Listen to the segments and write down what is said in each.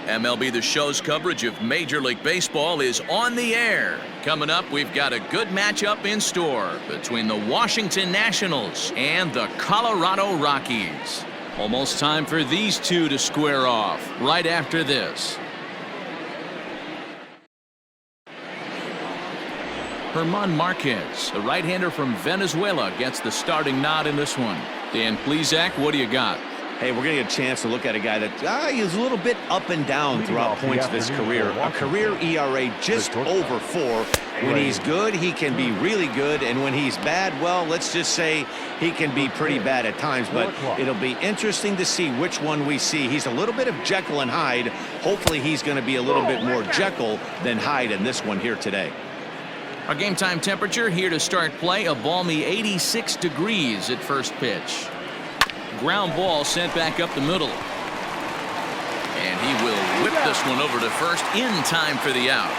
MLB The Show's coverage of Major League Baseball is on the air. Coming up, we've got a good matchup in store between the Washington Nationals and the Colorado Rockies. Almost time for these two to square off right after this. German Marquez, the right-hander from Venezuela, gets the starting nod in this one. Dan Plesac, what do you got? Hey, we're going to get a chance to look at a guy that is a little bit up and down throughout points of his career. A career ERA just over 4. When he's good, he can be really good. And when he's bad, well, let's just say he can be pretty bad at times. But it'll be interesting to see which one we see. He's a little bit of Jekyll and Hyde. Hopefully he's going to be a little bit more Jekyll than Hyde in this one here today. Our game time temperature here to start play, a balmy 86 degrees at first pitch. Ground ball sent back up the middle. And he will whip this one over to first in time for the out.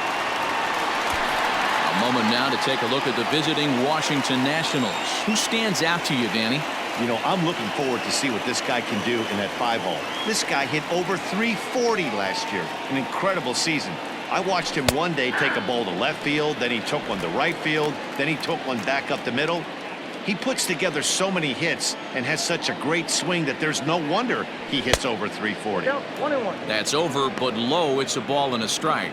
A moment now to take a look at the visiting Washington Nationals. Who stands out to you, Danny? You know, I'm looking forward to see what this guy can do in that 5-hole. This guy hit over 340 last year. An incredible season. I watched him one day take a ball to left field, then he took one to right field, then he took one back up the middle. He puts together so many hits and has such a great swing that there's no wonder he hits over 340. That's over, but low. It's a ball and a strike.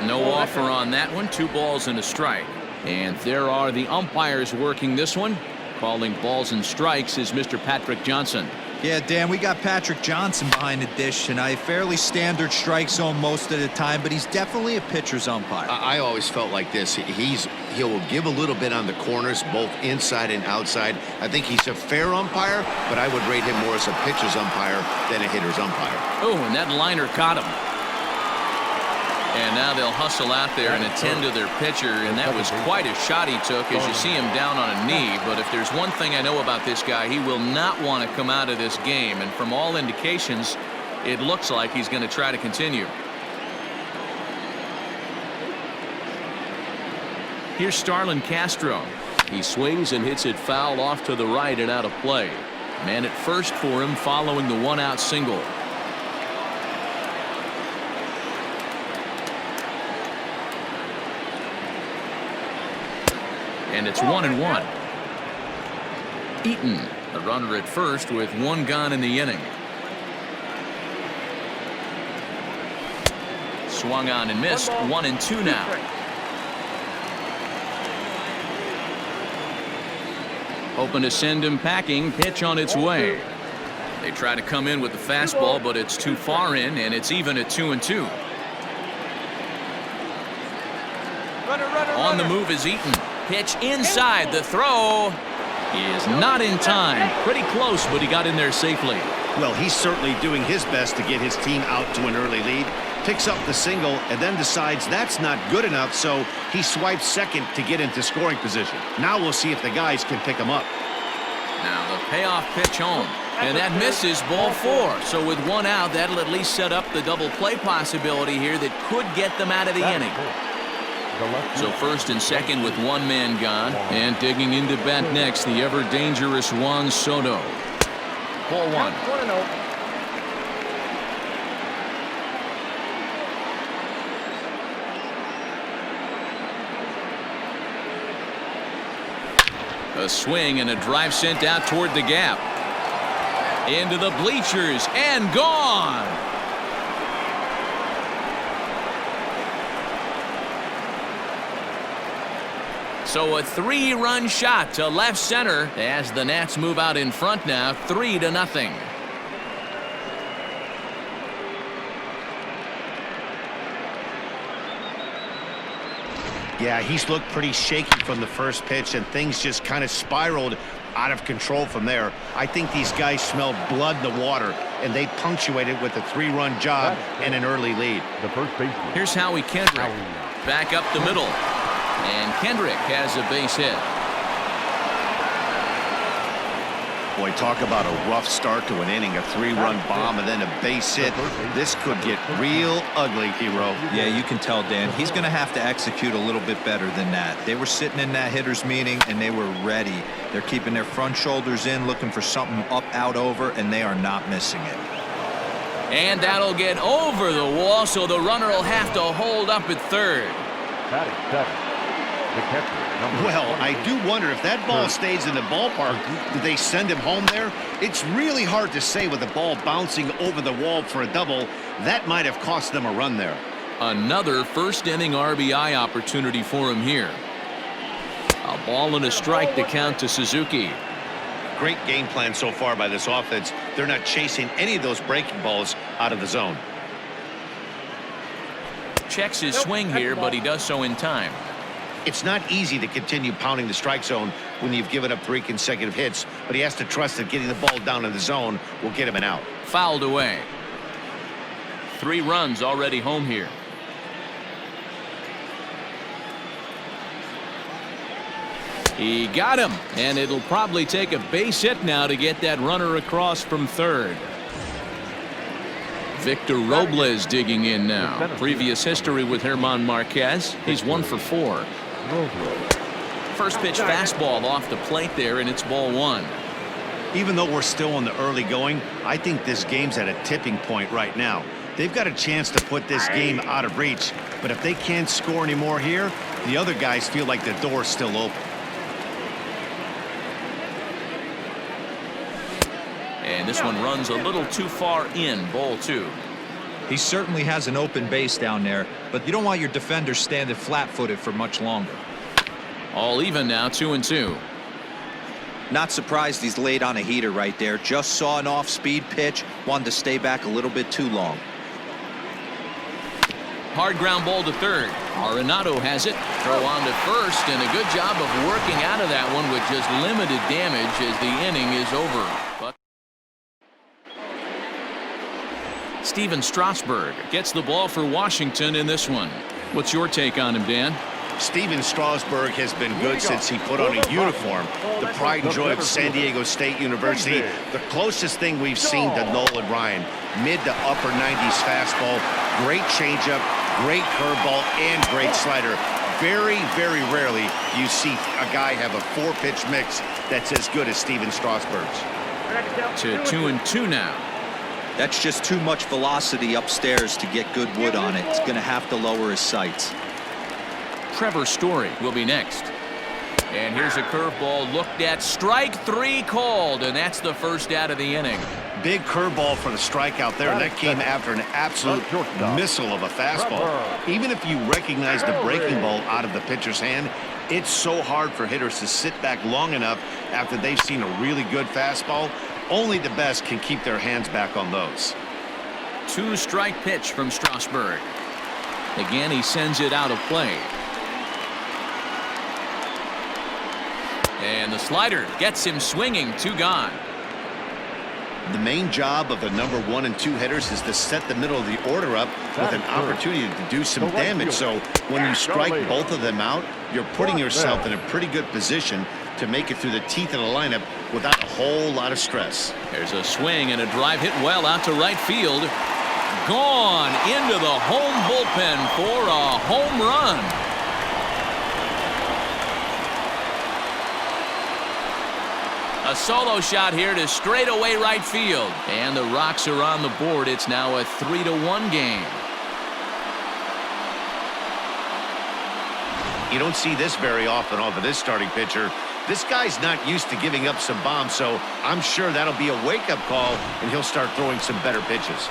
No offer on that one. 2 balls and a strike. And there are the umpires working this one. Calling balls and strikes is Mr. Patrick Johnson. Yeah, Dan, we got Patrick Johnson behind the dish, and a fairly standard strike zone most of the time, but he's definitely a pitcher's umpire. I always felt like this. He'll give a little bit on the corners, both inside and outside. I think he's a fair umpire, but I would rate him more as a pitcher's umpire than a hitter's umpire. Oh, and that liner caught him. And now they'll hustle out there and attend to their pitcher, and that was quite a shot he took as you see him down on a knee. But if there's one thing I know about this guy, he will not want to come out of this game. And from all indications, it looks like he's going to try to continue. Here's Starlin Castro. He swings and hits it foul off to the right and out of play. Man at first for him following the 1-out single. And it's 1-1. Eaton, the runner at first with 1 gone in the inning. Swung on and missed. 1-2 now. Hoping to send him packing. Pitch on its way. They try to come in with the fastball, but it's too far in, and it's even at 2-2. On the move is Eaton. Pitch inside. The throw is not in time. Pretty close, but he got in there safely. Well, he's certainly doing his best to get his team out to an early lead. Picks up the single and then decides that's not good enough, so he swipes second to get into scoring position. Now we'll see if the guys can pick him up. Now the payoff pitch home. And that misses, ball 4. So with 1 out, that'll at least set up the double play possibility here that could get them out of the inning. So first and second with 1 man gone. And digging into bat next, the ever-dangerous Juan Soto. Ball 1. A swing and a drive sent out toward the gap. Into the bleachers and gone. So a 3-run shot to left center as the Nats move out in front now, 3-0. Yeah, he's looked pretty shaky from the first pitch, and things just kind of spiraled out of control from there. I think these guys smelled blood in the water, and they punctuated with a 3-run job and an early lead. Here's Howie Kendrick. Back up the middle. And Kendrick has a base hit. Boy, talk about a rough start to an inning, a 3-run bomb, and then a base hit. This could get real ugly, Hero. Yeah, you can tell, Dan. He's going to have to execute a little bit better than that. They were sitting in that hitter's meeting, and they were ready. They're keeping their front shoulders in, looking for something up, out, over, and they are not missing it. And that'll get over the wall, so the runner will have to hold up at third. Well, I do wonder if that ball stays in the ballpark, do they send him home there? It's really hard to say with the ball bouncing over the wall for a double. That might have cost them a run there. Another first-inning RBI opportunity for him here. A ball and a strike to count to Suzuki. Great game plan so far by this offense. They're not chasing any of those breaking balls out of the zone. Checks his swing here, but he does so in time. It's not easy to continue pounding the strike zone when you've given up 3 consecutive hits, but he has to trust that getting the ball down in the zone will get him an out. Fouled away. 3 runs already home here. He got him, and it'll probably take a base hit now to get that runner across from third. Victor Robles digging in now. Previous history with German Marquez. He's 1 for 4. First pitch fastball off the plate there, and it's ball 1. Even though we're still in the early going, I think this game's at a tipping point right now. They've got a chance to put this game out of reach, but if they can't score any more here, the other guys feel like the door's still open. And this one runs a little too far in, ball 2. He certainly has an open base down there, but you don't want your defenders standing flat-footed for much longer. All even now, 2-2. Not surprised he's laid on a heater right there. Just saw an off-speed pitch, wanted to stay back a little bit too long. Hard ground ball to third. Arenado has it. Throw on to first, and a good job of working out of that one with just limited damage as the inning is over. But Steven Strasburg gets the ball for Washington in this one. What's your take on him, Dan? Steven Strasburg has been good since he put on a uniform. The pride and joy of San Diego State University. The closest thing we've seen to Nolan Ryan. Mid to upper 90s fastball. Great changeup, great curveball, and great slider. Very, very rarely do you see a guy have a 4-pitch mix that's as good as Steven Strasburg's. To 2-2 now. That's just too much velocity upstairs to get good wood on it. He's going to have to lower his sights. Trevor Story will be next. And here's a curveball looked at. Strike 3 called, and that's the first out of the inning. Big curveball for the strikeout there, and that came after an absolute missile of a fastball. Even if you recognize the breaking ball out of the pitcher's hand, it's so hard for hitters to sit back long enough after they've seen a really good fastball. Only the best can keep their hands back on those. 2-strike pitch from Strasburg. Again, he sends it out of play. And the slider gets him swinging. 2 gone. The main job of the number 1 and 2 hitters is to set the middle of the order up with an opportunity to do some damage. So when you strike both of them out, you're putting yourself in a pretty good position to make it through the teeth of the lineup without a whole lot of stress. There's a swing and a drive hit well out to right field. Gone into the home bullpen for a home run. A solo shot here to straightaway right field. And the Rocks are on the board. It's now a 3-1 game. You don't see this very often off of this starting pitcher. This guy's not used to giving up some bombs, so I'm sure that'll be a wake-up call, and he'll start throwing some better pitches.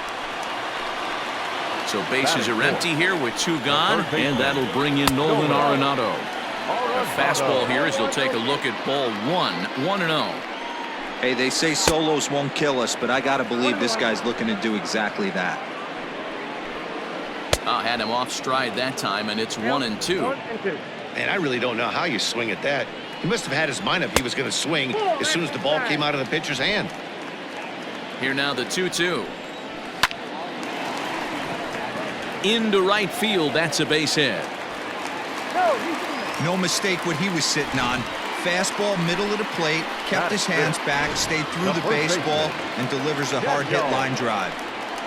So bases are empty here with 2 gone, and that'll bring in Nolan Arenado. A fastball here as they'll take a look at ball 1, 1-0. Hey, they say solos won't kill us, but I got to believe this guy's looking to do exactly that. Had him off stride that time, and it's 1-2. And I really don't know how you swing at that. He must have had his mind up he was going to swing as soon as the ball came out of the pitcher's hand. Here now the 2-2. Into right field, that's a base hit. No mistake what he was sitting on. Fastball, middle of the plate, kept his hands back, stayed through the baseball, and delivers a hard-hit line drive.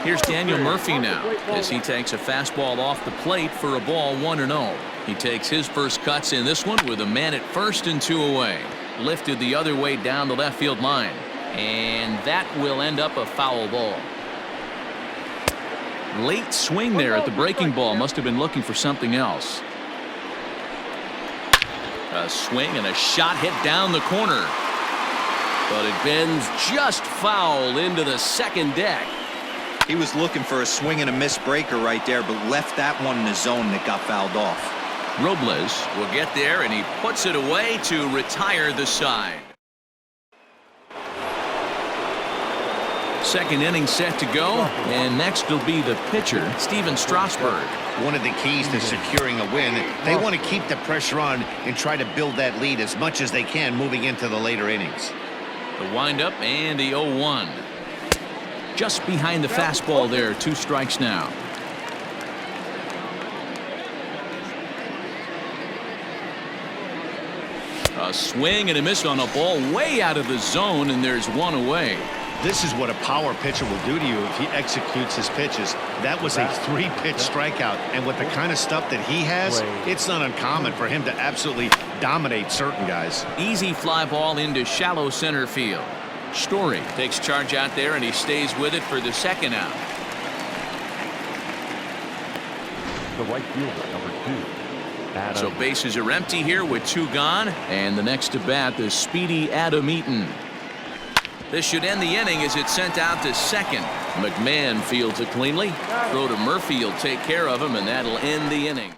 Here's Daniel Murphy now as he takes a fastball off the plate for a ball 1-0. He takes his first cuts in this one with a man at first and 2 away. Lifted the other way down the left field line. And that will end up a foul ball. Late swing there at the breaking ball. Must have been looking for something else. A swing and a shot hit down the corner. But it bends just foul into the second deck. He was looking for a swing and a miss breaker right there, but left that one in the zone that got fouled off. Robles will get there, and he puts it away to retire the side. Second inning set to go, and next will be the pitcher, Steven Strasburg. One of the keys to securing a win, they want to keep the pressure on and try to build that lead as much as they can moving into the later innings. The windup and the 0-1. Just behind the fastball there, 2 strikes now. A swing and a miss on a ball way out of the zone, and there's 1 away. This is what a power pitcher will do to you if he executes his pitches. That was a 3-pitch strikeout, and with the kind of stuff that he has, it's not uncommon for him to absolutely dominate certain guys. Easy fly ball into shallow center field. Story takes charge out there, and he stays with it for the second out. The right fielder, number 2. Adam. So bases are empty here with 2 gone, and the next to bat is speedy Adam Eaton. This should end the inning as it's sent out to second. McMahon fields it cleanly. Throw to Murphy, will take care of him, and that'll end the inning.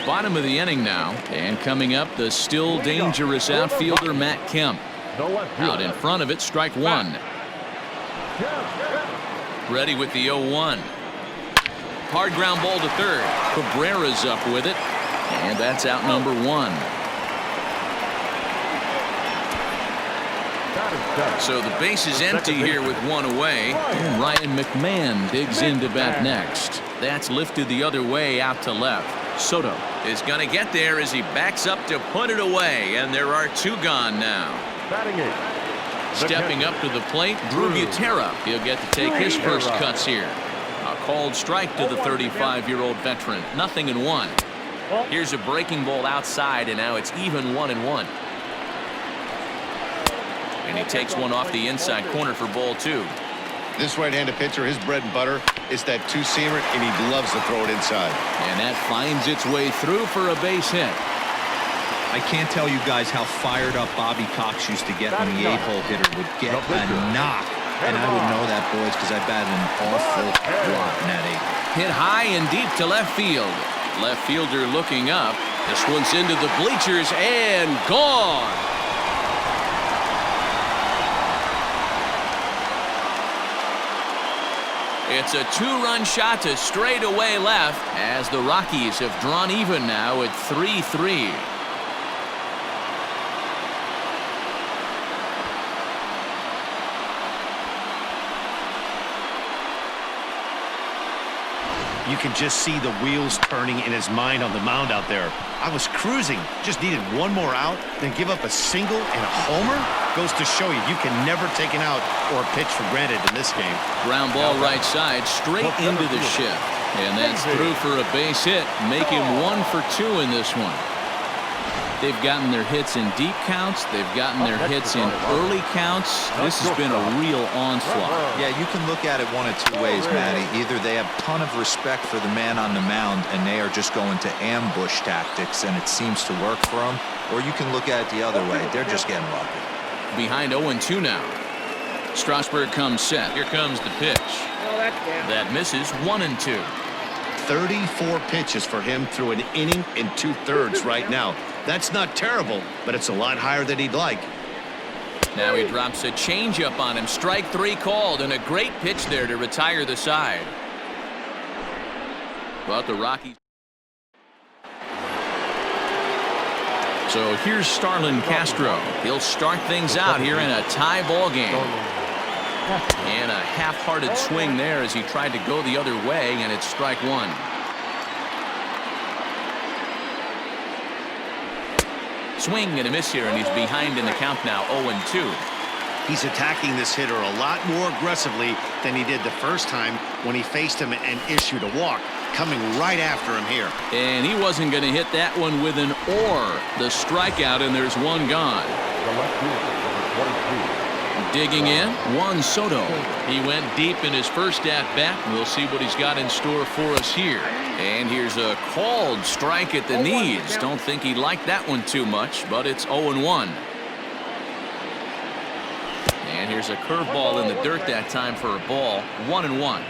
Bottom of the inning now, and coming up, the still dangerous outfielder Matt Kemp. Out in front of it, strike 1. Ready with the 0-1. Hard ground ball to third. Cabrera's up with it, and that's out number 1. So the base is empty here with 1 away. And Ryan McMahon digs in to bat next. That's lifted the other way out to left. Soto is going to get there as he backs up to put it away, and there are 2 gone now. Stepping up to the plate, Drew Butera. He'll get to take his first cuts here. A called strike to the 35-year-old veteran. 0-1. Here's a breaking ball outside, and now it's even 1-1. And he takes one off the inside corner for ball 2. This right-handed pitcher, his bread and butter is that 2-seamer, and he loves to throw it inside. And that finds its way through for a base hit. I can't tell you guys how fired up Bobby Cox used to get when the 8-hole hitter would get a knock. And I would know that, boys, because I batted an awful lot in that 8. Hit high and deep to left field. Left fielder looking up. This one's into the bleachers and gone. It's a 2-run shot to straightaway left as the Rockies have drawn even now at 3-3. You can just see the wheels turning in his mind on the mound out there. I was cruising, just needed 1 more out, then give up a single and a homer? Goes to show you can never take an out or a pitch for granted in this game. Ground ball right side, straight into the shift. And that's through for a base hit, making 1 for 2 in this one. They've gotten their hits in deep counts. They've gotten their hits in early counts. This has been a real onslaught. Yeah, you can look at it 1 of 2 ways, Matty. Either they have a ton of respect for the man on the mound and they are just going to ambush tactics and it seems to work for them, or you can look at it the other way. They're just getting lucky. Behind 0-2 now. Strasburg comes set. Here comes the pitch. That misses. 1-2. 34 pitches for him through an inning and 2/3 right now. That's not terrible, but it's a lot higher than he'd like. Now he drops a changeup on him. Strike 3 called, and a great pitch there to retire the side. But the Rockies. So here's Starlin Castro. He'll start things out here in a tie ball game. And a half-hearted swing there as he tried to go the other way, and it's strike 1. Swing and a miss here, and he's behind in the count now, 0-2. He's attacking this hitter a lot more aggressively than he did the first time when he faced him and issued a walk. Coming right after him here. And he wasn't going to hit that one with an or. The strikeout, and there's one gone. The left fielder, number 22. Digging in, Juan Soto. He went deep in his first at-bat. We'll see what he's got in store for us here. And here's a called strike at the knees. Don't think he liked that one too much, but it's 0-1. And here's a curveball in the dirt that time for a ball. 1-1.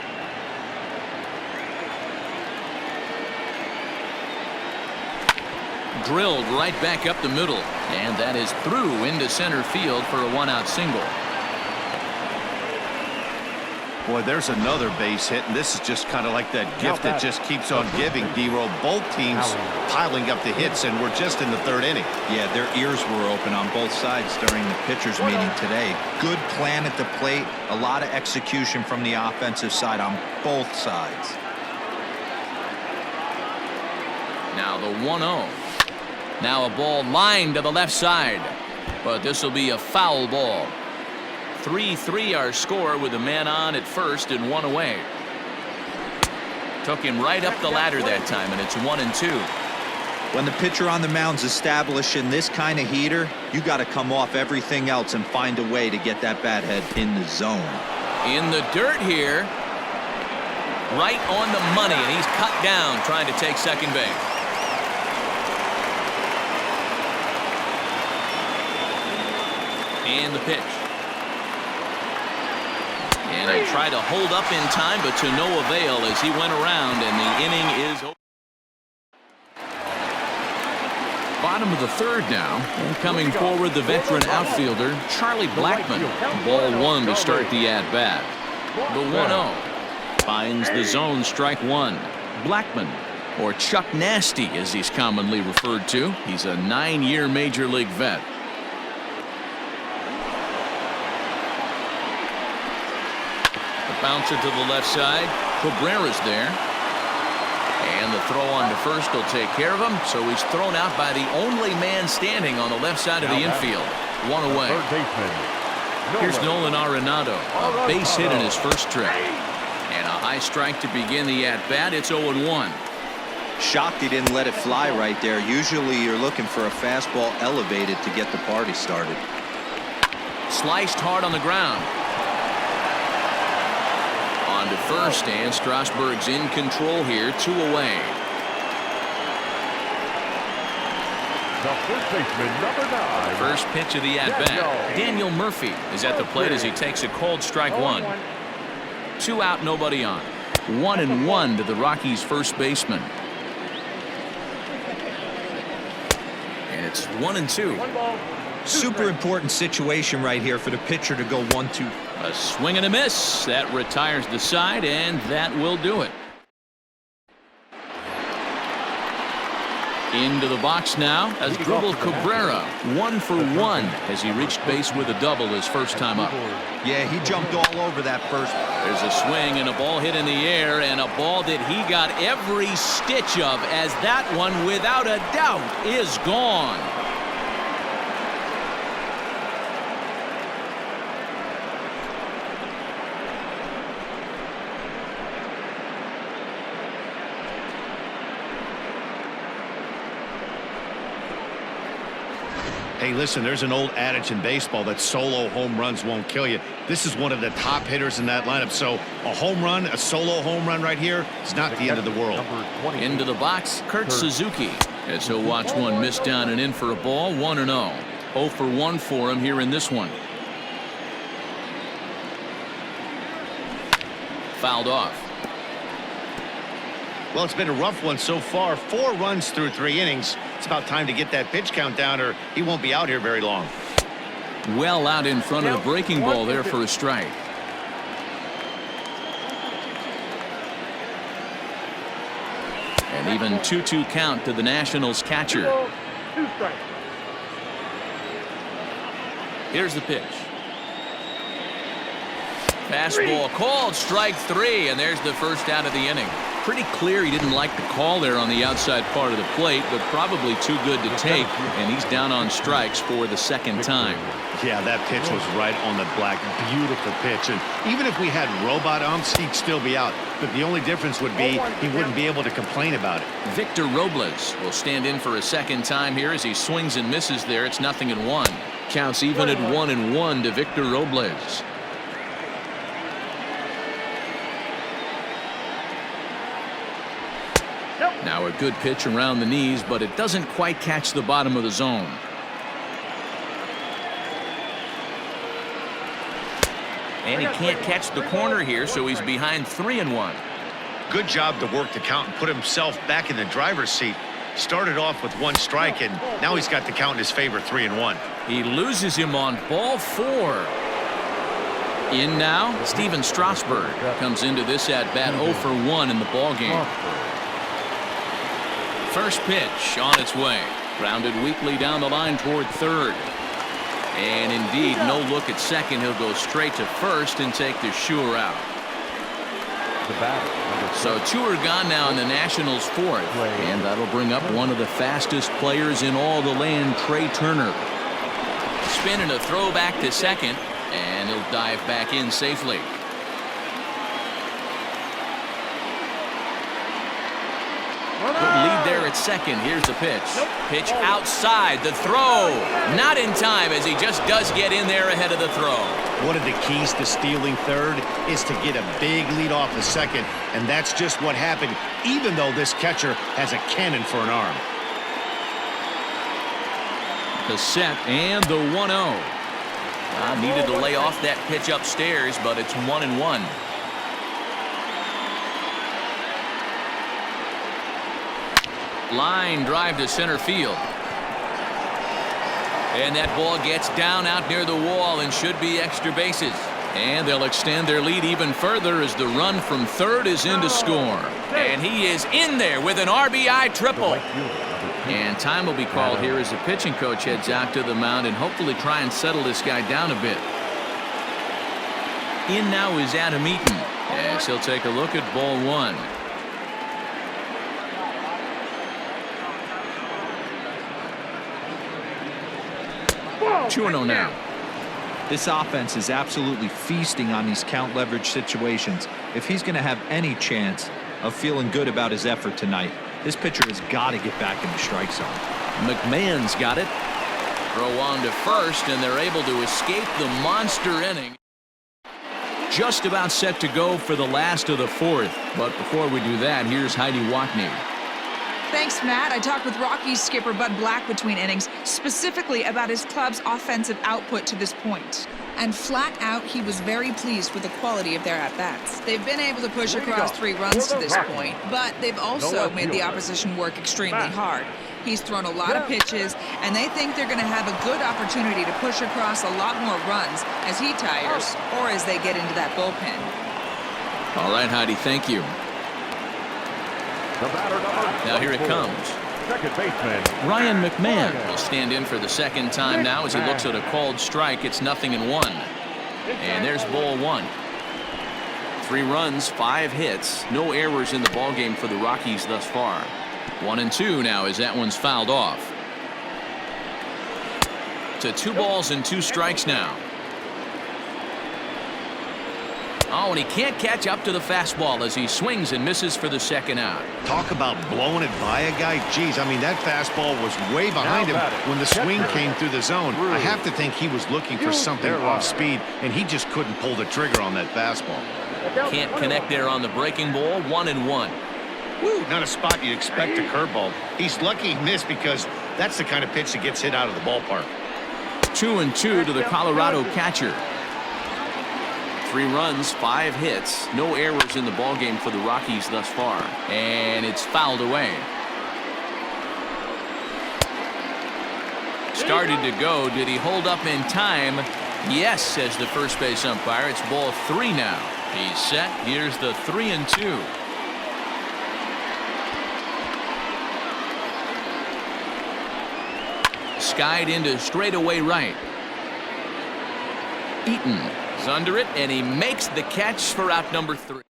Drilled right back up the middle, and that is through into center field for a one-out single. Boy, there's another base hit, and this is just kind of like that gift that just keeps on giving, D-Roll. Both teams piling up the hits, and we're just in the third inning. Yeah, their ears were open on both sides during the pitchers meeting today. Good plan at the plate, a lot of execution from the offensive side on both sides. Now the 1-0. Now a ball lined to the left side, but this will be a foul ball. 3-3 our score with a man on at first and one away. Took him right up the ladder that time, and it's 1-2. When the pitcher on the mound's establishing this kind of heater, you got to come off everything else and find a way to get that bat head in the zone. In the dirt here, right on the money, and he's cut down trying to take second base. And the pitch. And he tried to hold up in time, but to no avail as he went around, and the inning is over. Bottom of the third now, and coming forward the veteran outfielder Charlie Blackmon. Ball one to start the at-bat. The 1-0 finds the zone, strike one. Blackmon, or Chuck Nasty as he's commonly referred to. He's a 9-year major league vet. Bouncer to the left side. Cabrera's there. And the throw on to first will take care of him. So he's thrown out by the only man standing on the left side of the infield. One away. Here's Nolan Arenado. A base hit in his first trip. And a high strike to begin the at-bat. It's 0-1. Shocked he didn't let it fly right there. Usually you're looking for a fastball elevated to get the party started. Sliced hard on the ground. On to first, and Strasburg's in control here, 2 away. The first baseman, number 9. First pitch of the at-bat. Daniel Murphy is at the plate as he takes a cold strike one. 2 out, nobody on. 1-1 to the Rockies' first baseman. And it's 1-2. Super important situation right here for the pitcher to go 1-2. A swing and a miss. That retires the side, and that will do it. Into the box now as Dribble Cabrera, 1 for 1 as he reached base with a double his first time up. Yeah, he jumped all over that first. There's a swing and a ball hit in the air, and a ball that he got every stitch of, as that one without a doubt is gone. Hey, listen, there's an old adage in baseball that solo home runs won't kill you. This is one of the top hitters in that lineup. So a home run, a solo home run right here is not the end of the world. Into the box, Kurt Suzuki. As he'll watch one miss down and in for a ball, 1-0. 0 for 1 for him here in this one. Fouled off. Well, it's been a rough one so far. 4 runs through 3 innings. It's about time to get that pitch count down, or he won't be out here very long. Well out in front of the breaking ball there for a strike. And even 2-2 count to the Nationals catcher. Here's the pitch. Fastball called, strike 3, and there's the first out of the inning. Pretty clear he didn't like the call there on the outside part of the plate, but probably too good to take, and he's down on strikes for the second time. Yeah, that pitch was right on the black. Beautiful pitch. And even if we had robot umps, he'd still be out. But the only difference would be he wouldn't be able to complain about it. Victor Robles will stand in for a second time here as he swings and misses there. It's 0-1. Counts even at 1-1 to Victor Robles. Now a good pitch around the knees, but it doesn't quite catch the bottom of the zone. And he can't catch the corner here, so he's behind 3-1. Good job to work the count and put himself back in the driver's seat. Started off with 1 strike, and now he's got the count in his favor, 3-1. He loses him on ball 4. In now, Steven Strasburg comes into this at-bat 0 for 1 in the ballgame. First pitch on its way. Grounded weakly down the line toward third. And indeed, no look at second. He'll go straight to first and take the sure out. So 2 are gone now in the Nationals' 4th. And that'll bring up one of the fastest players in all the land, Trey Turner. Spin and a throw back to second. And he'll dive back in safely. Good lead there at second. Here's the pitch. Pitch outside. The throw. Not in time as he just does get in there ahead of the throw. One of the keys to stealing third is to get a big lead off the second, and that's just what happened, even though this catcher has a cannon for an arm. The set and the 1-0. Needed to lay off that pitch upstairs, but it's 1-1. Line drive to center field. And that ball gets down out near the wall and should be extra bases. And they'll extend their lead even further as the run from third is in to score. And he is in there with an RBI triple. And time will be called here as the pitching coach heads out to the mound and hopefully try and settle this guy down a bit. In now is Adam Eaton as he'll take a look at ball 1. 2-0 now. This offense is absolutely feasting on these count leverage situations. If he's going to have any chance of feeling good about his effort tonight, this pitcher has got to get back in the strike zone. McMahon's got it. Throw on to first, and they're able to escape the monster inning. Just about set to go for the last of the 4th. But before we do that, here's Heidi Watney. Thanks, Matt. I talked with Rockies skipper Bud Black between innings, specifically about his club's offensive output to this point. And flat out, he was very pleased with the quality of their at-bats. They've been able to push across 3 runs to this point, but they've also made the opposition work extremely hard. He's thrown a lot of pitches, and they think they're going to have a good opportunity to push across a lot more runs as he tires or as they get into that bullpen. All right, Heidi, thank you. Now here it comes. Second baseman Ryan McMahon will stand in for the second time now as he looks at a called strike. It's 0-1. And there's ball 1. 3 runs, 5 hits, no errors in the ballgame for the Rockies thus far. 1-2 now as that one's fouled off. To 2 balls and 2 strikes now. Oh, and he can't catch up to the fastball as he swings and misses for the second out. Talk about blowing it by a guy. Geez, I mean, that fastball was way behind him when the swing came through the zone. I have to think he was looking for something off speed, and he just couldn't pull the trigger on that fastball. Can't connect there on the breaking ball. 1-1. Woo, not a spot you'd expect a curveball. He's lucky he missed because that's the kind of pitch that gets hit out of the ballpark. 2-2 to the Colorado catcher. 3 runs, 5 hits, no errors in the ballgame for the Rockies thus far. And it's fouled away. Started to go. Did he hold up in time? Yes, says the first base umpire. It's ball 3 now. He's set. Here's the 3-2. Skied into straightaway right. Eaton is under it, and he makes the catch for out number 3.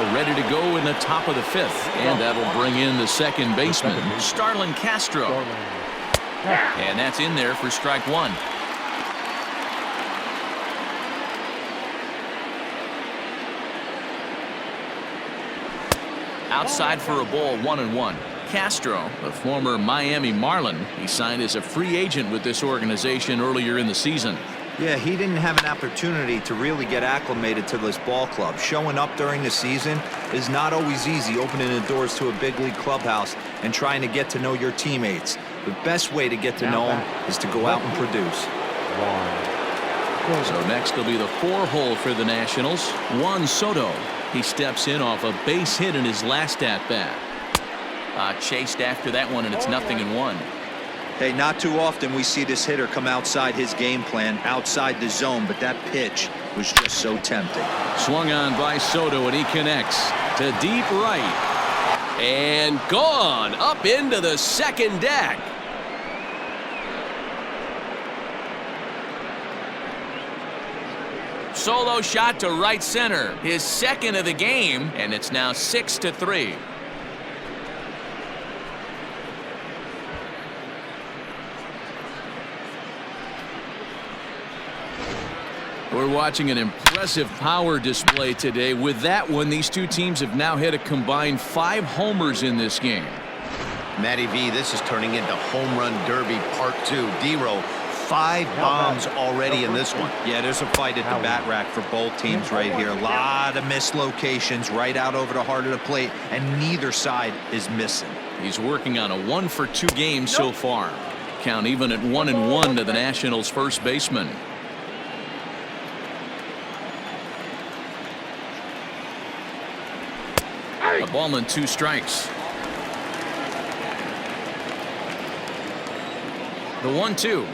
are ready to go in the top of the 5th. And that'll bring in the second baseman, Starlin Castro. And that's in there for strike 1. Outside for a ball, 1-1. Castro, the former Miami Marlin, he signed as a free agent with this organization earlier in the season. Yeah, he didn't have an opportunity to really get acclimated to this ball club. Showing up during the season is not always easy, opening the doors to a big league clubhouse and trying to get to know your teammates. The best way to get to know them is to go out and produce. So next will be the 4-hole for the Nationals. Juan Soto. He steps in off a base hit in his last at-bat. Chased after that one, and it's 0-1. Hey, not too often we see this hitter come outside his game plan, outside the zone, but that pitch was just so tempting. Swung on by Soto, and he connects to deep right. And gone up into the second deck. Solo shot to right center, his second of the game, and it's now 6-3. We're watching an impressive power display today. With that one, these two teams have now hit a combined 5 homers in this game. Matty V, this is turning into home run derby part 2. D-Row, 5 bombs already in this one. Yeah, there's a fight at the bat rack for both teams right here. A lot of mislocations right out over the heart of the plate, and neither side is missing. He's working on a 1-for-2 game so far. Count even at 1-1 to the Nationals' first baseman. A ball and 2 strikes. The 1-2.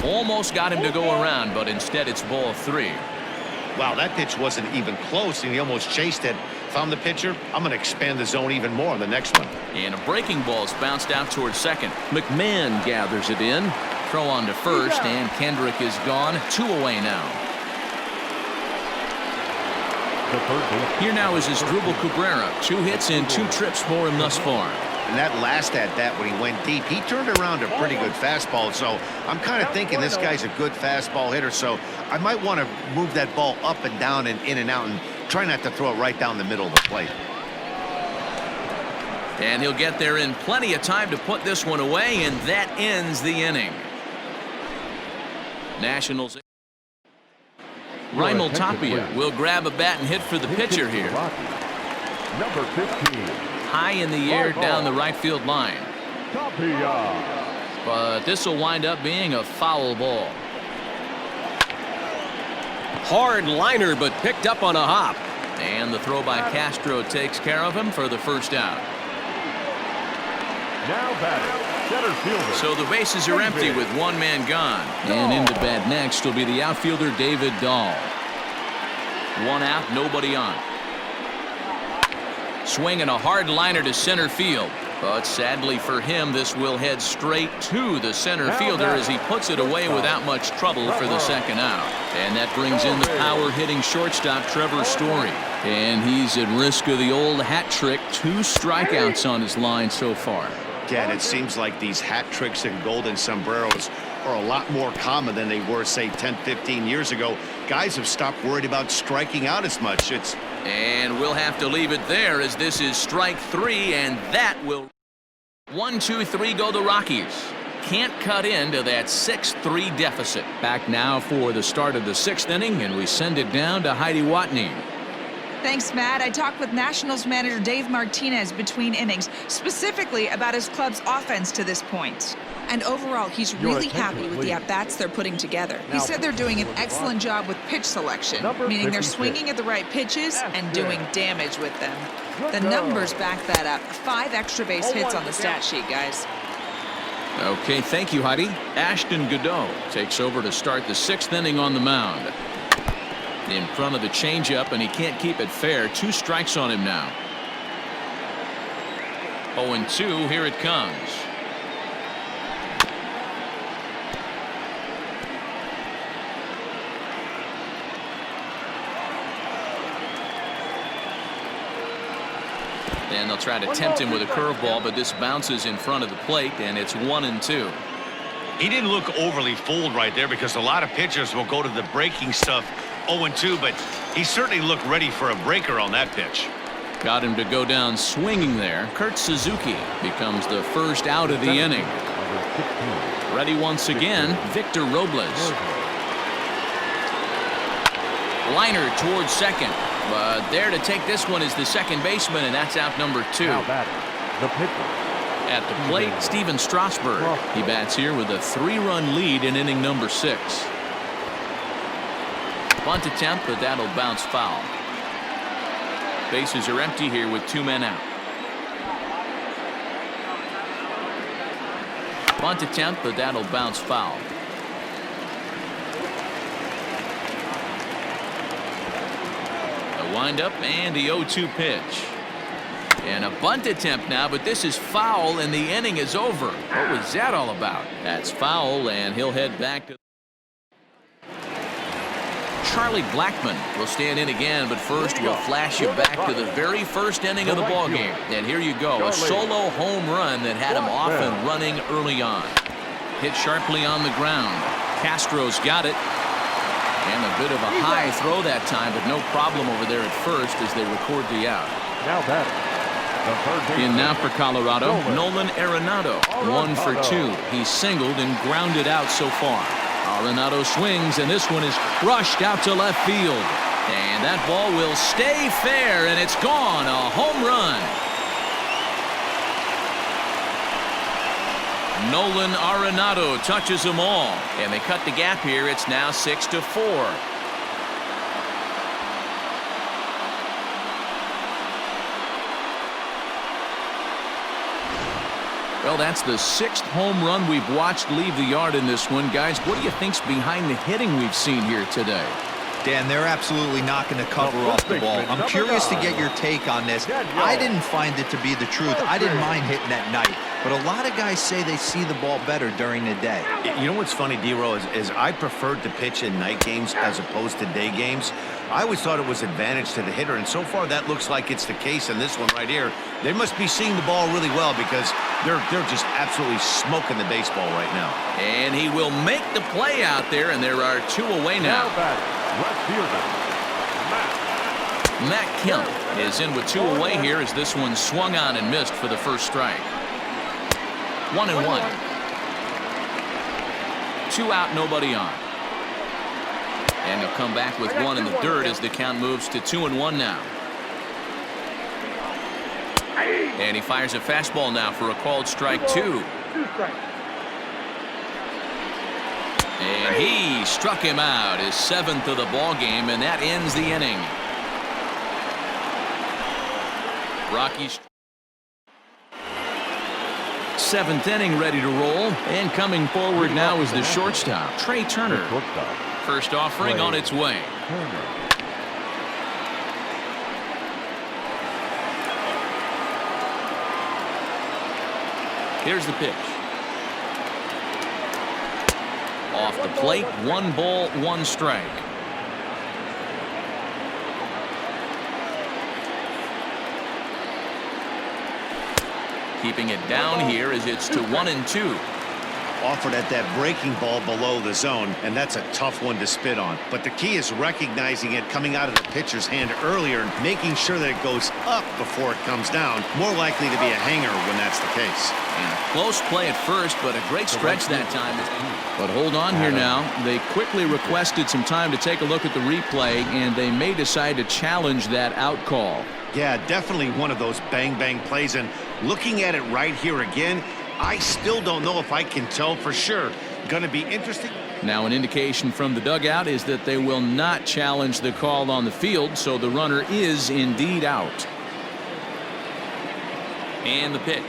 Almost got him to go around, but instead it's ball 3. Wow, that pitch wasn't even close, and he almost chased it. Found the pitcher. I'm going to expand the zone even more on the next one. And a breaking ball's bounced out towards second. McMahon gathers it in. Throw on to first, and Kendrick is gone. 2 away now. Here now is Asdrubal Cabrera. 2 hits and 2 trips for him thus far. And that last at-bat when he went deep, he turned around a pretty good fastball. So I'm kind of thinking this guy's a good fastball hitter. So I might want to move that ball up and down and in and out and try not to throw it right down the middle of the plate. And he'll get there in plenty of time to put this one away, and that ends the inning. Nationals. Raimel Tapia will grab a bat and hit for the pitcher here. Number 15. High in the air down the right field line. But this will wind up being a foul ball. Hard liner, but picked up on a hop. And the throw by Castro takes care of him for the first out. Now batting, center fielder. So the bases are empty with 1 man gone. And in to bat next will be the outfielder David Dahl. 1 out, nobody on. Swinging a hard liner to center field. But sadly for him, this will head straight to the center fielder as he puts it away without much trouble for the second out. And that brings in the power-hitting shortstop Trevor Story. And he's at risk of the old hat trick. 2 strikeouts on his line so far. Again, it seems like these hat tricks and golden sombreros are a lot more common than they were, say, 10, 15 years ago. Guys have stopped worried about striking out as much. And we'll have to leave it there as this is strike 3, and that will 1-2-3 go the Rockies. Can't cut into that 6-3 deficit. Back now for the start of the 6th inning, and we send it down to Heidi Watney. Thanks, Matt. I talked with Nationals manager Dave Martinez between innings, specifically about his club's offense to this point. And overall, he's really happy with the at-bats they're putting together. He said they're doing an excellent job with pitch selection, meaning they're swinging at the right pitches and doing damage with them. The numbers back that up. 5 extra base hits on the stat sheet, guys. Okay, thank you, Heidi. Ashton Godot takes over to start the 6th inning on the mound. In front of the changeup, and he can't keep it fair. 2 strikes on him now. 0-2, here it comes. And they'll try to tempt him with a curveball, but this bounces in front of the plate, and it's 1-2. He didn't look overly fooled right there because a lot of pitchers will go to the breaking stuff 0-2, but he certainly looked ready for a breaker on that pitch. Got him to go down swinging there. Kurt Suzuki becomes the first out of the inning. Ready once again, Victor Robles. Liner towards second. But there to take this one is the second baseman, and that's out number 2. Now batting, the pitcher. At the plate, Steven Strasburg. He bats here with a 3-run lead in inning number 6. Bunt attempt, but that'll bounce foul. Bases are empty here with 2 men out. Bunt attempt, but that'll bounce foul. Wind-up and the 0-2 pitch. And a bunt attempt now, but this is foul, and the inning is over. What was that all about? That's foul, and he'll head back to... Charlie Blackmon will stand in again, but first we'll flash you back to the very first inning of the ballgame. And here you go, a solo home run that had him off and running early on. Hit sharply on the ground. Castro's got it. And a bit of a high throw that time, but no problem over there at first as they record the out. Now batting, the third baseman. In now for Colorado, Nolan Arenado. 1 for 2. He's singled and grounded out so far. Arenado swings, and this one is rushed out to left field. And that ball will stay fair, and it's gone. A home run. Nolan Arenado touches them all, and they cut the gap here. It's now 6-4. Well, that's the 6th home run we've watched leave the yard in this one. Guys, what do you think's behind the hitting we've seen here today? Dan, they're absolutely not going to cover off the ball. I'm curious to get your take on this. I didn't find it to be the truth. I didn't mind hitting at night. But a lot of guys say they see the ball better during the day. You know what's funny, D-Row, is I preferred to pitch in night games as opposed to day games. I always thought it was advantage to the hitter, and so far that looks like it's the case in this one right here. They must be seeing the ball really well because they're just absolutely smoking the baseball right now. And he will make the play out there, and there are 2 away now. Left fielder, Matt Kemp is in with 2 away here as this one swung on and missed for the first strike. 1-1. 2 out, nobody on. And he'll come back with 1 in the dirt as the count moves to 2-1 now. And he fires a fastball now for a called strike 2. And he struck him out, his 7th of the ball game, and that ends the inning. Rockies 7th inning ready to roll, and coming forward now is the shortstop, Trey Turner. First offering on its way. Here's the pitch. Off the plate, 1 ball, 1 strike. Keeping it down here as it's to 1-2. Offered at that breaking ball below the zone, and that's a tough one to spit on. But the key is recognizing it coming out of the pitcher's hand earlier and making sure that it goes up before it comes down. More likely to be a hanger when that's the case. And a close play at first, but a great stretch that time. But hold on here now. They quickly requested some time to take a look at the replay, and they may decide to challenge that out call. Yeah, definitely one of those bang-bang plays. And looking at it right here again, I still don't know if I can tell for sure. Going to be interesting. Now an indication from the dugout is that they will not challenge the call on the field, so the runner is indeed out. And the pitch.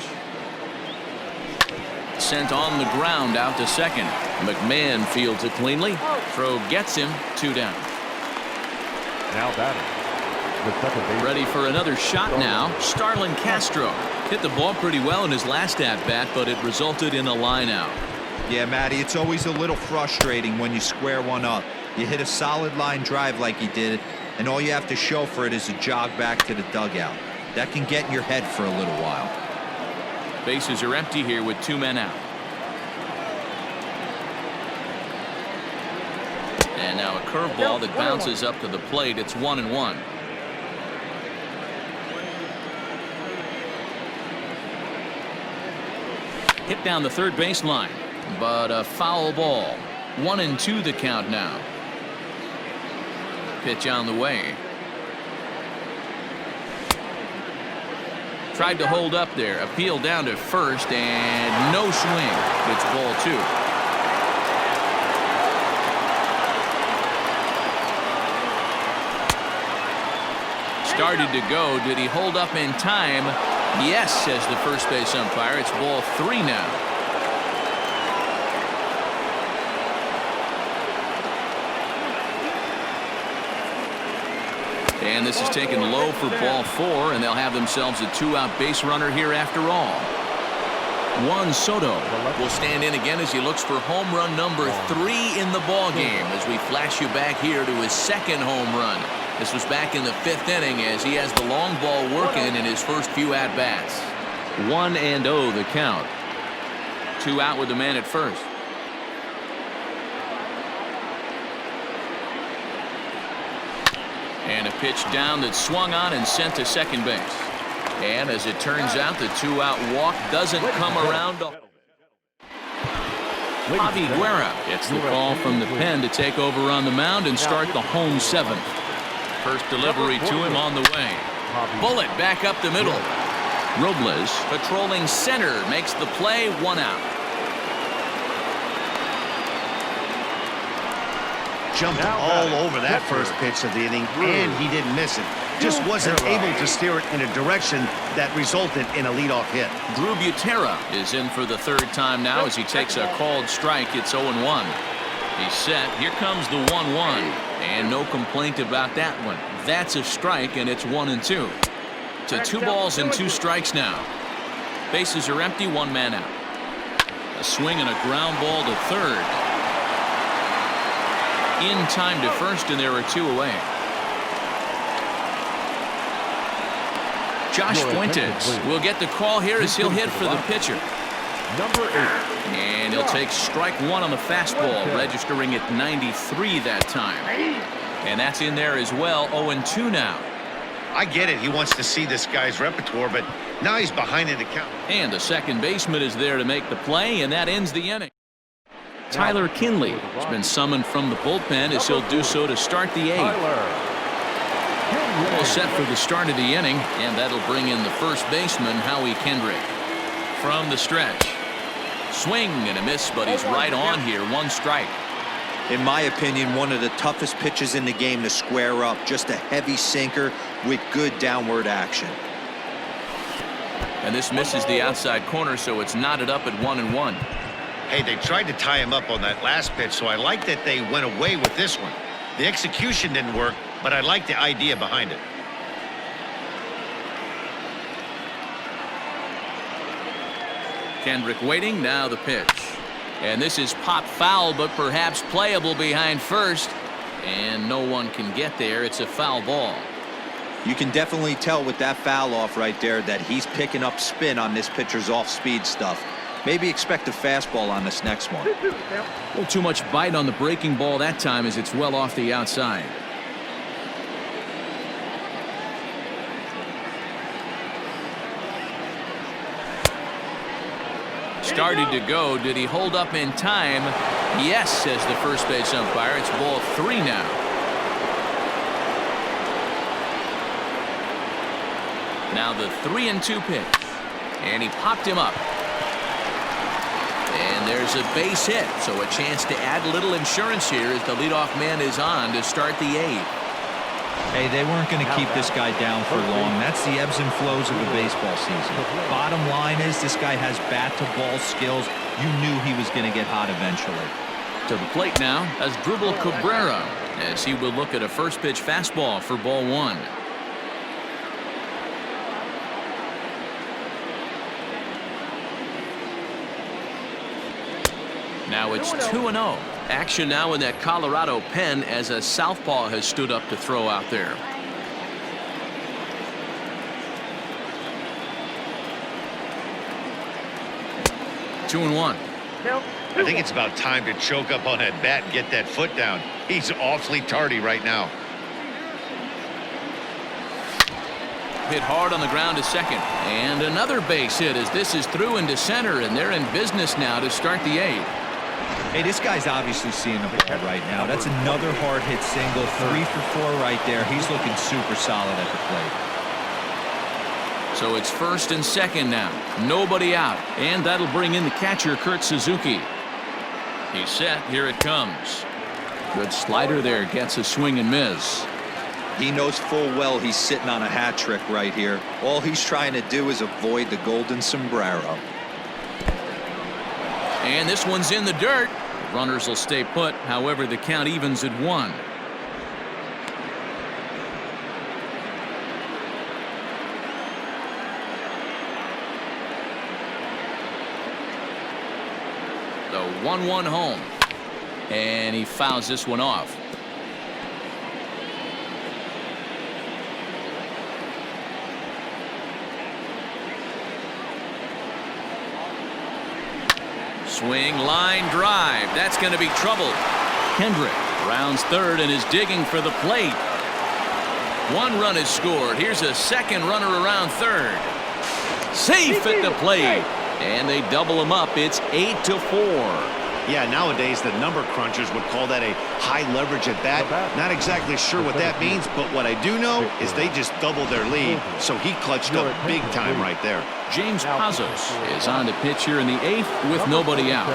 Sent on the ground out to second. McMahon fields it cleanly. Throw gets him, 2 down. now batting, The second base. Ready for another shot now. Starlin Castro hit the ball pretty well in his last at-bat, but it resulted in a line out. Yeah, Matty, it's always a little frustrating when you square one up. You hit a solid line drive like he did, and all you have to show for it is a jog back to the dugout. That can get in your head for a little while. Bases are empty here with 2 men out. And now a curveball that bounces up to the plate. It's 1-1. Hit down the third baseline, but a foul ball. 1-2 the count now. Pitch on the way. Tried to hold up there. Appeal down to first, and no swing. It's ball 2. Started to go. Did he hold up in time? Yes, says the first base umpire. It's ball 3 now. And this is taken low for ball 4, and they'll have themselves a 2-out base runner here after all. Juan Soto will stand in again as he looks for home run number 3 in the ball game as we flash you back here to his second home run. This was back in the 5th inning as he has the long ball working in his first few at-bats. 1-0 the count. 2 out with the man at first. And a pitch down that swung on and sent to second base. And as it turns out, the 2-out walk doesn't come around. Javi Guerra gets the call from the pen to take over on the mound and start the home 7th. First delivery to him on the way. Bullet back up the middle. Robles patrolling center makes the play. 1 out. Jumped all over that first pitch of the inning, and he didn't miss it. Just wasn't able to steer it in a direction that resulted in a leadoff hit. Drew Butera is in for the 3rd time now as he takes a called strike. It's 0-1. He's set. Here comes the 1-1. And no complaint about that one. That's a strike, and it's 1-2. To 2 balls and 2 strikes now. Bases are empty, 1 man out. A swing and a ground ball to third. In time to first, and there are 2 away. Josh Fuentes will get the call here as he'll hit for the pitcher. Number 8. And he'll take strike 1 on the fastball, registering at 93 that time. And that's in there as well. 0-2 now. I get it. He wants to see this guy's repertoire, but now he's behind in the count. And the second baseman is there to make the play, and that ends the inning. Tyler Kinley has been summoned from the bullpen as he'll do so to start the 8th. All set for the start of the inning, and that'll bring in the first baseman, Howie Kendrick. From the stretch. Swing and a miss, but he's right on here. 1 strike. In my opinion, one of the toughest pitches in the game to square up. Just a heavy sinker with good downward action. And this misses the outside corner, so it's knotted up at 1-1. Hey, they tried to tie him up on that last pitch, so I like that they went away with this one. The execution didn't work, but I like the idea behind it. Kendrick waiting. Now the pitch. And this is pop foul, but perhaps playable behind first. And no one can get there. It's a foul ball. You can definitely tell with that foul off right there that he's picking up spin on this pitcher's off-speed stuff. Maybe expect a fastball on this next one. A little too much bite on the breaking ball that time as it's well off the outside. Started to go. Did he hold up in time? Yes, says the first base umpire. It's ball 3 now. Now the 3-2 pitch. And he popped him up. And there's a base hit, so a chance to add a little insurance here as the leadoff man is on to start the 8th. Hey, they weren't going to keep this guy down for long. That's the ebbs and flows of a baseball season. Bottom line is this guy has bat-to-ball skills. You knew he was going to get hot eventually. To the plate now as Dribble Cabrera as he will look at a first pitch fastball for ball 1. Now it's 2-0. Action now in that Colorado pen as a southpaw has stood up to throw out there. Two and one. I think it's about time to choke up on that bat and get that foot down. He's awfully tardy right now. Hit hard on the ground to second. And another base hit as this is through into center, and they're in business now to start the eighth. Hey, this guy's obviously seeing the ball right now. That's another hard hit single. 3 for 4 right there. He's looking super solid at the plate. So it's first and second now. Nobody out. And that'll bring in the catcher, Kurt Suzuki. He's set. Here it comes. Good slider there. Gets a swing and miss. He knows full well he's sitting on a hat trick right here. All he's trying to do is avoid the golden sombrero. And this one's in the dirt. Runners will stay put. However, the count evens at 1. The 1-1 home. And he fouls this one off. Swing, line drive. That's going to be trouble. Kendrick rounds third and is digging for the plate. 1 run is scored. Here's a second runner around third. Safe at the plate. And they double him up. It's 8-4. Yeah, nowadays the number crunchers would call that a high leverage at bat. Not exactly sure what that means, but what I do know is they just doubled their lead, so he clutched up big time right there. James Pazos is on to pitch here in the 8th with nobody out.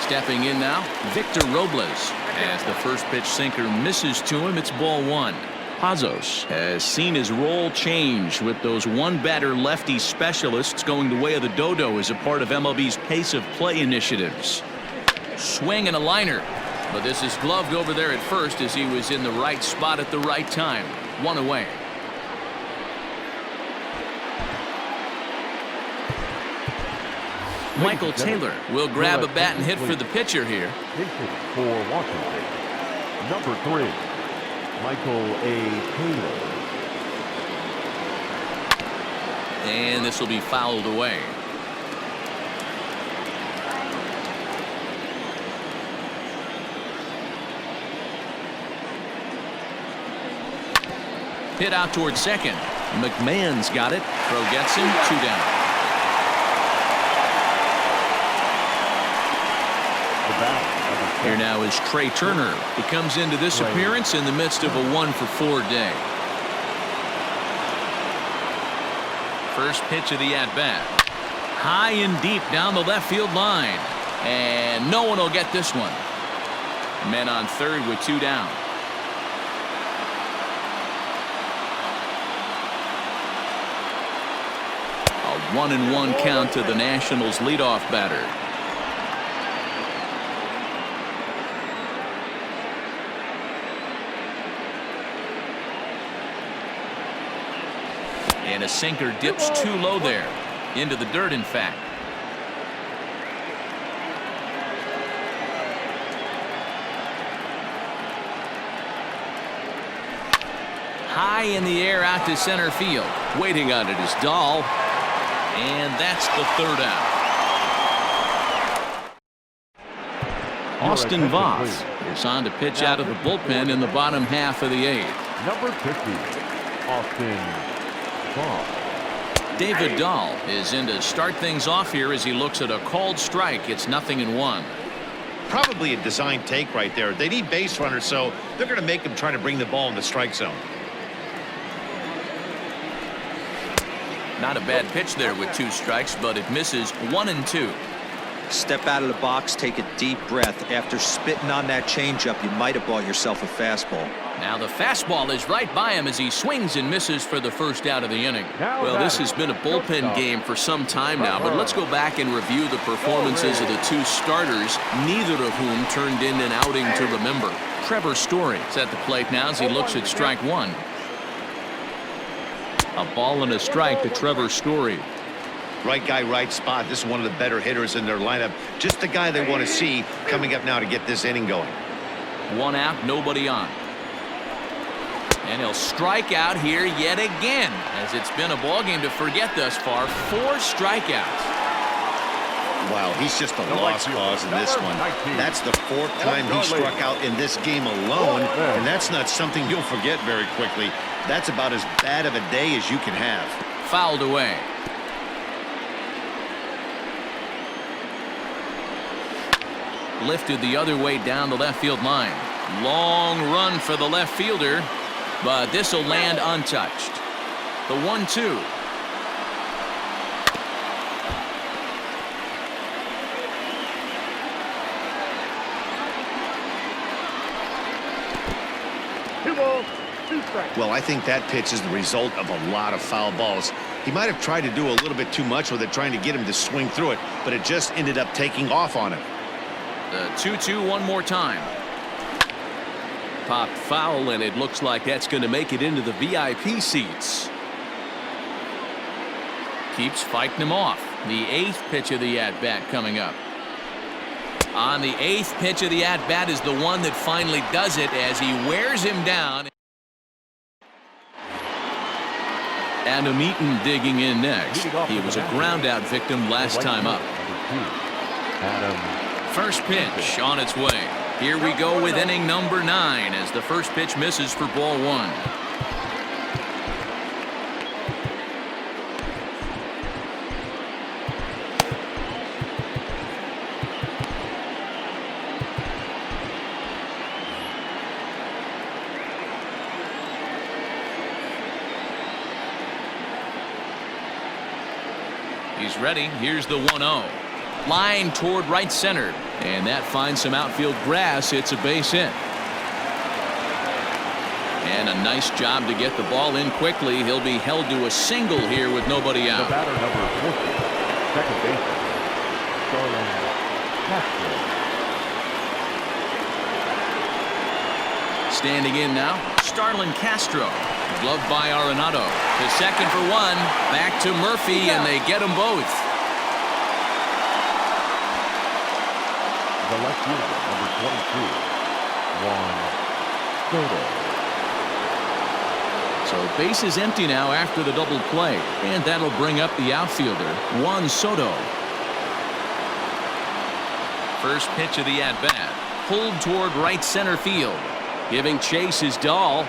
Stepping in now, Victor Robles. As the first pitch sinker misses to him, it's ball 1. Pazos has seen his role change with those one-batter lefty specialists going the way of the dodo as a part of MLB's pace of play initiatives. Swing and a liner. But this is gloved over there at first as he was in the right spot at the right time. 1 away. Michael Taylor will grab a bat and hit for the pitcher here. For Washington, number 3, Michael A. Taylor. And this will be fouled away. Hit out towards second. McMahon's got it. Throw gets him. 2 down. Here now is Trey Turner. He comes into this appearance in the midst of a 1 for 4 day. First pitch of the at-bat. High and deep down the left field line. And no one will get this one. Men on third with 2 down. A 1-1 count to the Nationals leadoff batter. And a sinker dips too low there. Into the dirt, in fact. High in the air out to center field. Waiting on it is Dahl. And that's the 3rd out. Austin Voth is on to pitch out of the bullpen in the bottom half of the 8th. Number 50, Austin. David Dahl is in to start things off here as he looks at a called strike. It's 0-1. Probably a design take right there. They need base runners, so they're going to make them try to bring the ball in the strike zone. Not a bad pitch there with 2 strikes, but it misses. 1-2. Step out of the box, take a deep breath. After spitting on that changeup, you might have bought yourself a fastball. Now the fastball is right by him as he swings and misses for the first out of the inning. Well, this has been a bullpen game for some time now, but let's go back and review the performances of the 2 starters, neither of whom turned in an outing to remember. Trevor Story is at the plate now as he looks at strike 1. A ball and a strike to Trevor Story. Right guy, right spot. This is one of the better hitters in their lineup. Just the guy they want to see coming up now to get this inning going. 1 out, nobody on. And he'll strike out here yet again, as it's been a ball game to forget thus far. 4 strikeouts. Wow, he's just a lost cause in this one. That's the 4th time he struck out in this game alone, and that's not something you'll forget very quickly. That's about as bad of a day as you can have. Fouled away. Lifted the other way down the left field line. Long run for the left fielder, but this will land untouched. The 1-2. Well, I think that pitch is the result of a lot of foul balls. He might have tried to do a little bit too much with it, trying to get him to swing through it, but it just ended up taking off on him. The 2-2 one more time. Popped foul, and it looks like that's going to make it into the VIP seats. Keeps fighting him off. The 8th pitch of the at-bat coming up. On the 8th pitch of the at-bat is the one that finally does it as he wears him down. Adam Eaton digging in next. He was a ground-out victim last time up. First pitch on its way. Here we go with inning number 9 as the first pitch misses for ball 1. He's ready. Here's the 1-0. Line toward right center, and that finds some outfield grass. It's a base hit. And a nice job to get the ball in quickly. He'll be held to a single here with nobody out. The batter, number 40, second baseman, Starling Castro. Standing in now, Starlin Castro. Gloved by Arenado. To second for 1. Back to Murphy, and they get them both. The left fielder, number 22, Juan Soto. So base is empty now after the double play, and that'll bring up the outfielder, Juan Soto. First pitch of the at-bat, pulled toward right center field. Giving chase is Dahl.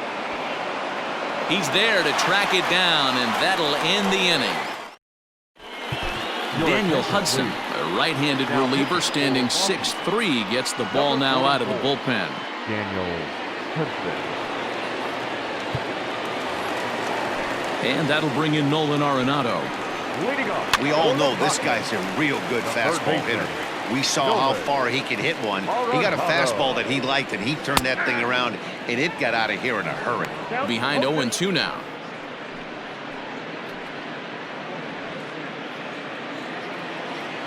He's there to track it down, and that'll end the inning. Daniel Hudson, a right-handed reliever, standing 6'3", gets the ball now out of the bullpen. Daniel Hudson. And that'll bring in Nolan Arenado. We all know this guy's a real good fastball hitter. We saw how far he could hit one. He got a fastball that he liked, and he turned that thing around, and it got out of here in a hurry. Behind 0-2 now.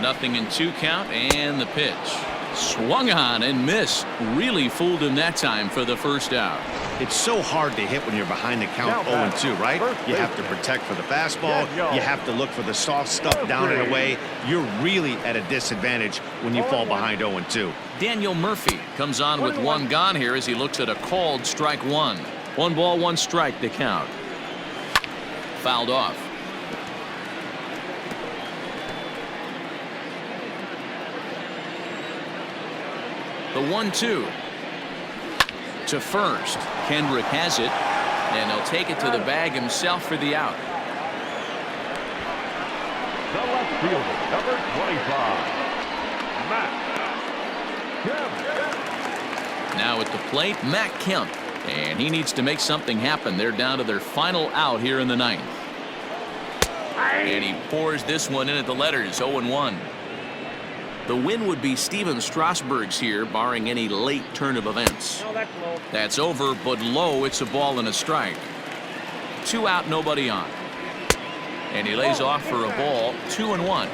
Nothing in 2 count, and the pitch. Swung on and missed. Really fooled him that time for the first out. It's so hard to hit when you're behind the count 0-2, right? You have to protect for the fastball. You have to look for the soft stuff down and away. You're really at a disadvantage when you fall behind 0-2. Daniel Murphy comes on with 1 gone here as he looks at a called strike 1. 1 ball, 1 strike to count. Fouled off. The 1-2 to first. Kendrick has it, and he'll take it to the bag himself for the out. The left fielder, number 25, Matt Kemp. Now at the plate, Matt Kemp, and he needs to make something happen. They're down to their final out here in the 9th. And he pours this one in at the letters, 0-1. The win would be Steven Strasburg's here, barring any late turn of events. That's over, but low. It's a ball and a strike. 2 out, nobody on. And he lays off for a ball, 2-1.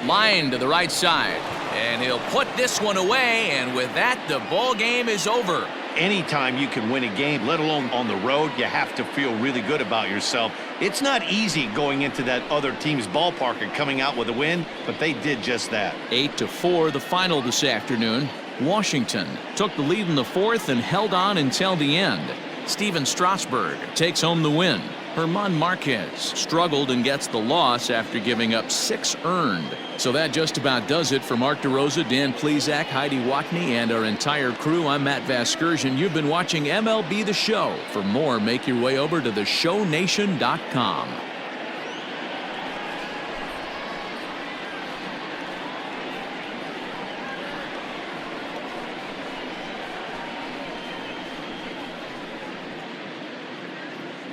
Line to the right side, and he'll put this one away, and with that, the ball game is over. anytime you can win a game, let alone on the road, you have to feel really good about yourself. It's not easy going into that other team's ballpark and coming out with a win, but they did just that. 8-4 the final this afternoon. Washington took the lead in the fourth and held on until the end. Steven Strasburg takes home the win. German Marquez struggled and gets the loss after giving up 6 earned. So that just about does it for Mark DeRosa, Dan Plesac, Heidi Watney, and our entire crew. I'm Matt Vasgersian. You've been watching MLB The Show. For more, make your way over to theshownation.com.